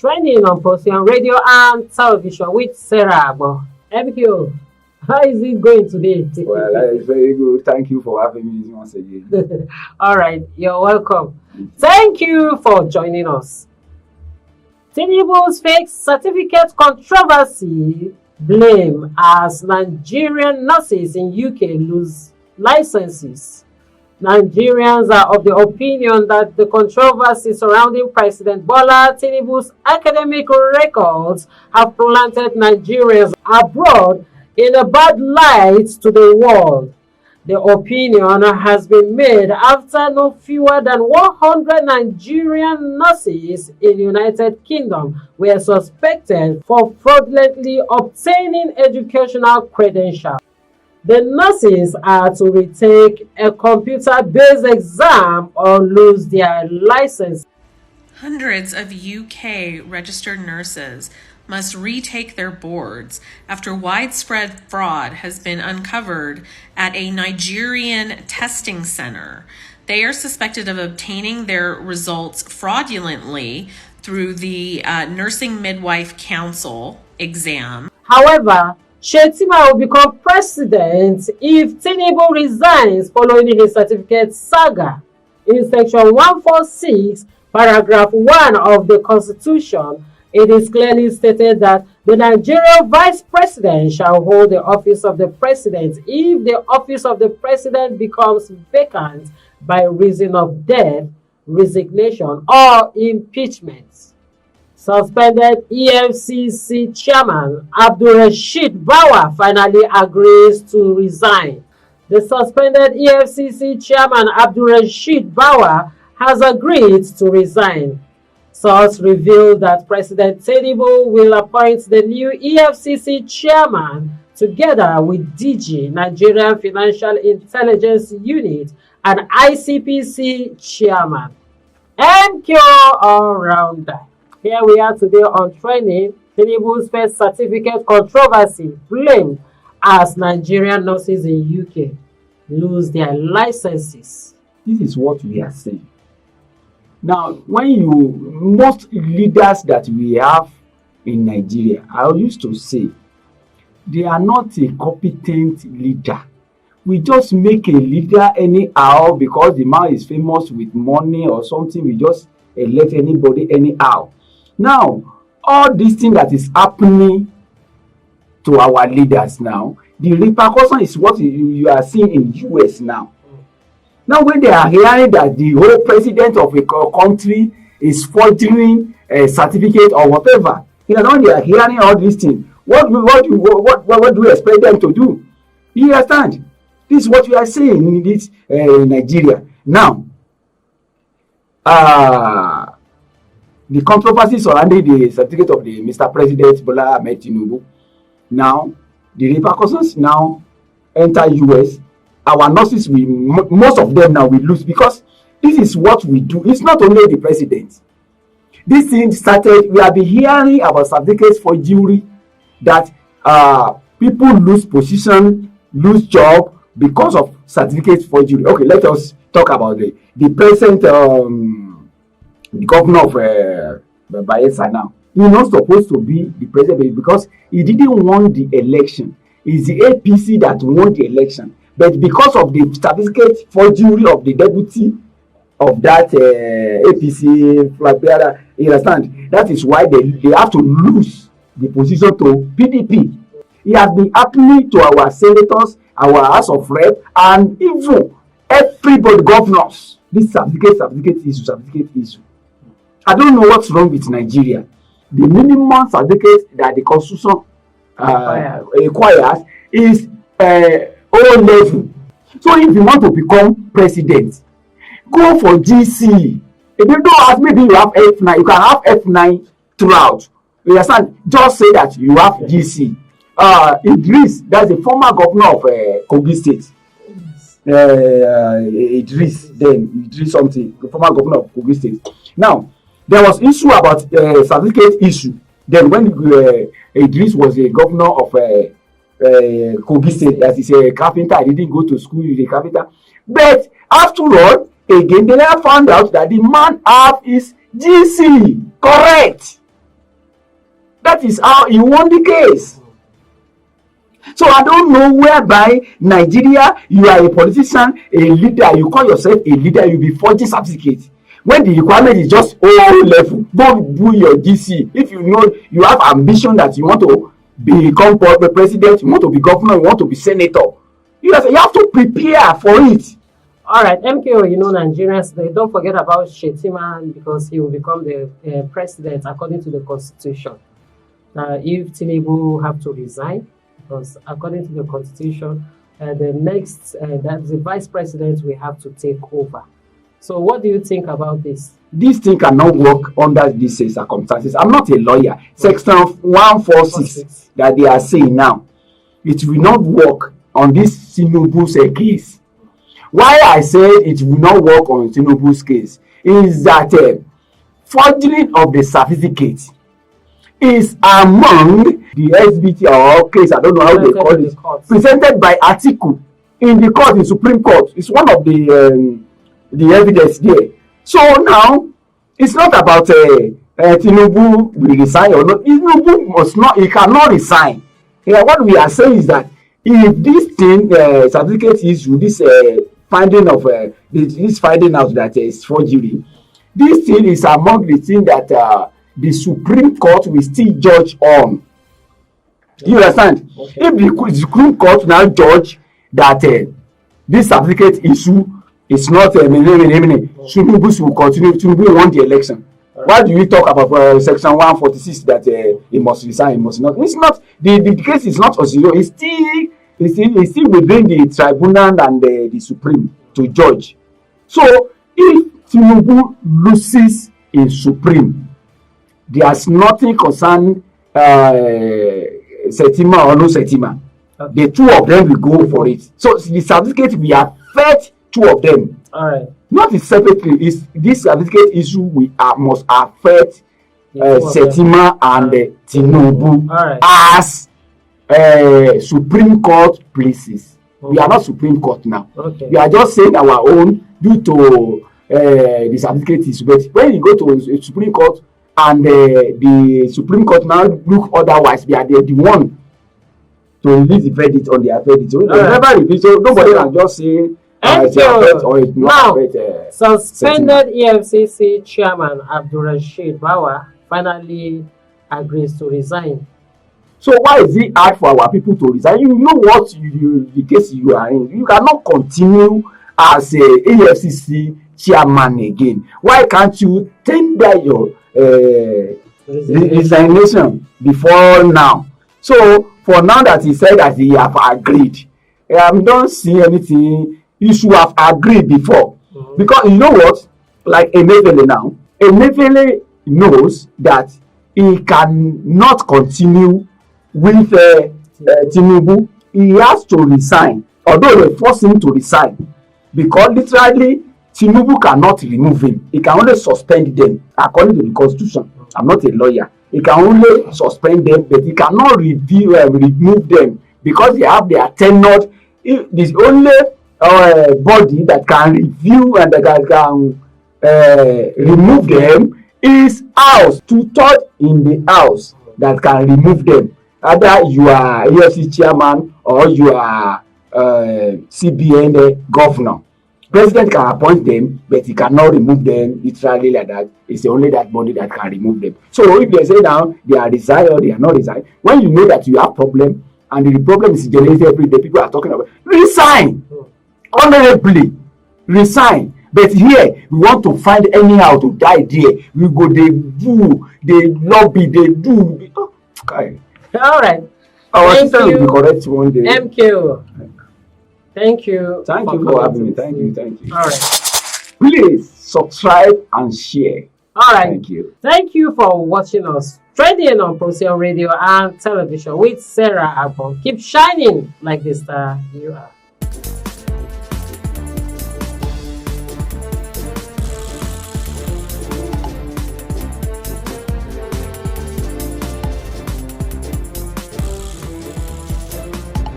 Training on Procyon radio and television with Sarah. MQ, how is it going today? Well, it's very good. Thank you for having me once again. All right, you're welcome. Thank you for joining us. Tinubu'S fake certificate controversy blame as Nigerian nurses in UK lose licenses. Nigerians are of the opinion that the controversy surrounding President Bola Tinubu's academic records have planted Nigerians abroad in a bad light to the world. The opinion has been made after no fewer than 100 Nigerian nurses in the United Kingdom were suspected for fraudulently obtaining educational credentials. The nurses are to retake a computer-based exam or lose their license. Hundreds of UK registered nurses must retake their boards after widespread fraud has been uncovered at a Nigerian testing center. They are suspected of obtaining their results fraudulently through the Nursing Midwife Council exam. However, Shettima will become president if Tinubu resigns following his certificate saga. In section 146, paragraph 1 of the Constitution, it is clearly stated that the Nigerian vice president shall hold the office of the president if the office of the president becomes vacant by reason of death, resignation, or impeachment. Suspended EFCC chairman Abdulrasheed Bawa finally agrees to resign. The suspended EFCC chairman Abdulrasheed Bawa has agreed to resign. Sources revealed that President Tinubu will appoint the new EFCC chairman together with DG, Nigerian Financial Intelligence Unit, and ICPC chairman. MQ All-Rounder. Here we are today on training. Tinubu'S first certificate controversy blamed as Nigerian nurses in UK lose their licenses. This is what we are saying. Now, most leaders that we have in Nigeria, I used to say, they are not a competent leader. We just make a leader anyhow because the man is famous with money or something. We just elect anybody anyhow. Now, all this thing that is happening to our leaders now, the repercussion is what you are seeing in the US now. Now, when they are hearing that the whole president of a country is forging a certificate or whatever, when they are hearing all these things, what do you expect them to do? You understand? This is what we are saying in this Nigeria. Now, the controversy surrounding the certificate of the Mr. President Bola Ahmed Tinubu. Now, the repercussions now enter US. Our nurses, most of them now will lose because this is what we do. It's not only the president. This thing started, we have been hearing about certificates for jury that people lose position, lose job because of certificates for jury. Okay, let us talk about the present the governor of Bayelsa now. He's not supposed to be the president because he didn't won the election. It's the APC that won the election. But because of the certificate forgery of the deputy of that APC flag bearer, you understand? That is why they have to lose the position to PDP. It has been happening to our senators, our House of Rep, and even everybody, governors. This certificate issue. I don't know what's wrong with Nigeria. The minimum certificate that the Constitution requires is O level. So if you want to become president, go for GC. If you don't have, maybe you have F9, you can have F9 throughout. You understand? Just say that you have GC. Idris, that's the former governor of Kogi State. Idris something, the former governor of Kogi State. Now, there was issue about certificate issue. Then when Idris was a governor of Kogi State, as he's a carpenter, I didn't go to school, he's a carpenter. But after all, again, they never found out that the man have his GC. Correct. That is how he won the case. So I don't know whereby Nigeria, you are a politician, a leader, you call yourself a leader, you be forging certificates. When the requirement is just O level, go do your GC. If you know you have ambition that you want to become president, you want to be governor, you want to be senator, you have to prepare for it. All right, MKO, Nigerians, they don't forget about Shettima because he will become the president according to the constitution. If Tinubu have to resign, because according to the constitution, the next, that's the vice president will have to take over. So what do you think about this? This thing cannot work under these circumstances. I'm not a lawyer. Section 146 that they are saying now, it will not work on this Tinubu's case. Why I said it will not work on Tinubu's case is that forgery of the certificate is among the SBT or case, I don't know how they call it, presented by article in the court, in Supreme Court. It's one of the evidence there. So now it's not about Tinubu will resign or not. Tinubu must not, he cannot resign. What we are saying is that if this thing certificate issue, this finding of this finding out that is forgery, this thing is among the things that the Supreme Court will still judge on. You understand? Okay. If the Supreme Court now judge that this certificate issue is not Tinubu will continue. Tinubu won the election. Right. Why do we talk about section 146 that he must resign, he must not? It's not the case is not zero. It's still within the tribunal and the Supreme to judge. So if Tinubu loses in Supreme, there's nothing concerning Shettima or no Shettima. Okay. The two of them will go for it. So the certificate will affect two of them. All right. Not separately. This certificate issue must affect Shettima and Tinubu as Supreme Court places. Okay. We are not Supreme Court now. Okay. We are just saying our own due to the certificate issue. But when you go to Supreme Court and the Supreme Court now look otherwise, they are the one to release the verdict on their verdict. So nobody can just say now, suspended EFCC chairman Abdulrasheed Bawa finally agrees to resign. So why is it hard for our people to resign? You know what the case you are in. You cannot continue as a EFCC chairman again. Why can't you tender your resignation before now? So for now that he said that he have agreed, don't see anything. You should have agreed before. Mm-hmm. Because you know what? Like Emefiele now, Emefiele knows that he cannot continue with Tinubu. He has to resign, although they force him to resign, because literally Tinubu cannot remove him. He can only suspend them according to the constitution. I'm not a lawyer. He can only suspend them, but he cannot remove them because they have their tenure. The only body that can review and that can remove them is House. 2/3 in the House that can remove them. Either you are EFCC chairman or you are CBN governor. President can appoint them, but he cannot remove them literally like that. It's only that body that can remove them. So if they say now they are resigned or they are not resigned, when you know that you have problem and the problem is generated every day, people are talking about resign. Honorably resign. But here we want to find anyhow to die there. We go, they do, they lobby, they do. Oh, okay. All right. Our system will be correct one day. MKO. Thank you. Thank you for having me. Thank you. All right. Please subscribe and share. All right. Thank you. Thank you for watching us. Trending on Procyon Radio and Television with Sarah Abon. Keep shining like the star you are.